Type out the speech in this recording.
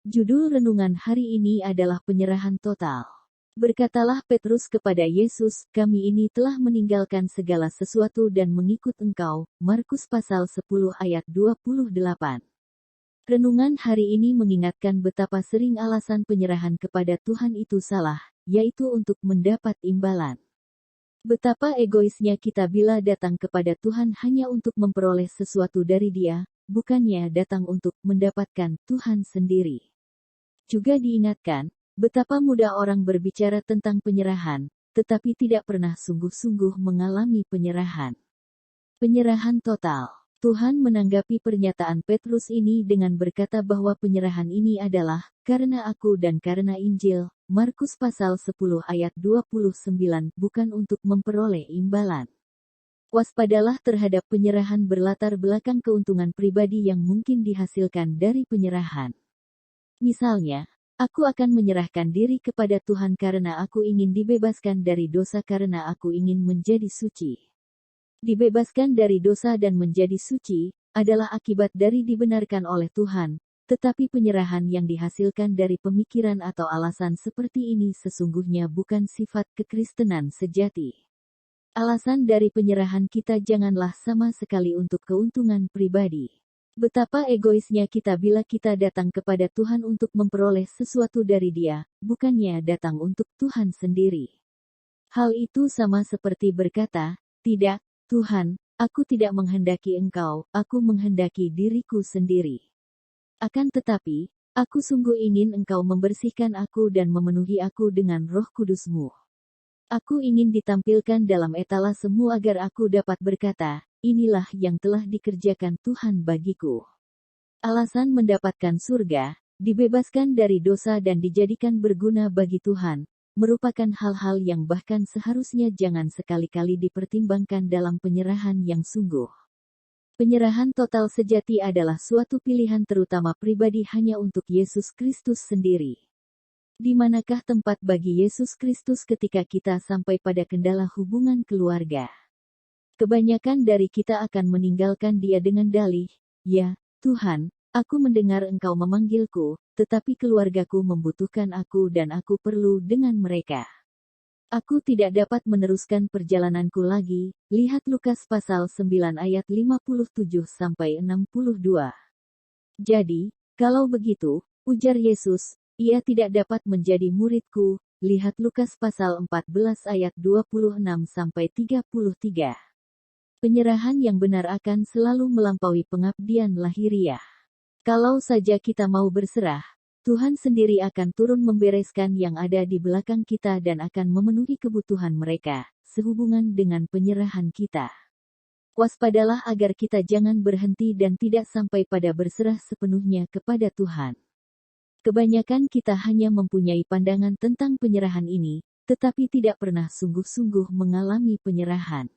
Judul renungan hari ini adalah penyerahan total. Berkatalah Petrus kepada Yesus, kami ini telah meninggalkan segala sesuatu dan mengikut Engkau. Markus pasal 10 ayat 28. Renungan hari ini mengingatkan betapa sering alasan penyerahan kepada Tuhan itu salah, yaitu untuk mendapat imbalan. Betapa egoisnya kita bila datang kepada Tuhan hanya untuk memperoleh sesuatu dari Dia, bukannya datang untuk mendapatkan Tuhan sendiri. Juga diingatkan, betapa mudah orang berbicara tentang penyerahan, tetapi tidak pernah sungguh-sungguh mengalami penyerahan. Penyerahan total. Tuhan menanggapi pernyataan Petrus ini dengan berkata bahwa penyerahan ini adalah, karena aku dan karena Injil, Markus pasal 10 ayat 29, bukan untuk memperoleh imbalan. Waspadalah terhadap penyerahan berlatar belakang keuntungan pribadi yang mungkin dihasilkan dari penyerahan. Misalnya, aku akan menyerahkan diri kepada Tuhan karena aku ingin dibebaskan dari dosa karena aku ingin menjadi suci. Dibebaskan dari dosa dan menjadi suci, adalah akibat dari dibenarkan oleh Tuhan, tetapi penyerahan yang dihasilkan dari pemikiran atau alasan seperti ini sesungguhnya bukan sifat kekristenan sejati. Alasan dari penyerahan kita janganlah sama sekali untuk keuntungan pribadi. Betapa egoisnya kita bila kita datang kepada Tuhan untuk memperoleh sesuatu dari Dia, bukannya datang untuk Tuhan sendiri. Hal itu sama seperti berkata, "Tidak, Tuhan, aku tidak menghendaki Engkau, aku menghendaki diriku sendiri. Akan tetapi, aku sungguh ingin Engkau membersihkan aku dan memenuhi aku dengan Roh Kudus-Mu. Aku ingin ditampilkan dalam etalasemu agar aku dapat berkata, inilah yang telah dikerjakan Tuhan bagiku." Alasan mendapatkan surga, dibebaskan dari dosa dan dijadikan berguna bagi Tuhan, merupakan hal-hal yang bahkan seharusnya jangan sekali-kali dipertimbangkan dalam penyerahan yang sungguh. Penyerahan total sejati adalah suatu pilihan terutama pribadi hanya untuk Yesus Kristus sendiri. Di manakah tempat bagi Yesus Kristus ketika kita sampai pada kendala hubungan keluarga? Kebanyakan dari kita akan meninggalkan Dia dengan dalih, "Ya, Tuhan, aku mendengar Engkau memanggilku, tetapi keluargaku membutuhkan aku dan aku perlu dengan mereka. Aku tidak dapat meneruskan perjalananku lagi." Lihat Lukas pasal 9 ayat 57-62. Jadi, kalau begitu, ujar Yesus, ia tidak dapat menjadi muridku. Lihat Lukas pasal 14 ayat 26-33. Penyerahan yang benar akan selalu melampaui pengabdian lahiriah. Kalau saja kita mau berserah, Tuhan sendiri akan turun membereskan yang ada di belakang kita dan akan memenuhi kebutuhan mereka, sehubungan dengan penyerahan kita. Waspadalah agar kita jangan berhenti dan tidak sampai pada berserah sepenuhnya kepada Tuhan. Kebanyakan kita hanya mempunyai pandangan tentang penyerahan ini, tetapi tidak pernah sungguh-sungguh mengalami penyerahan.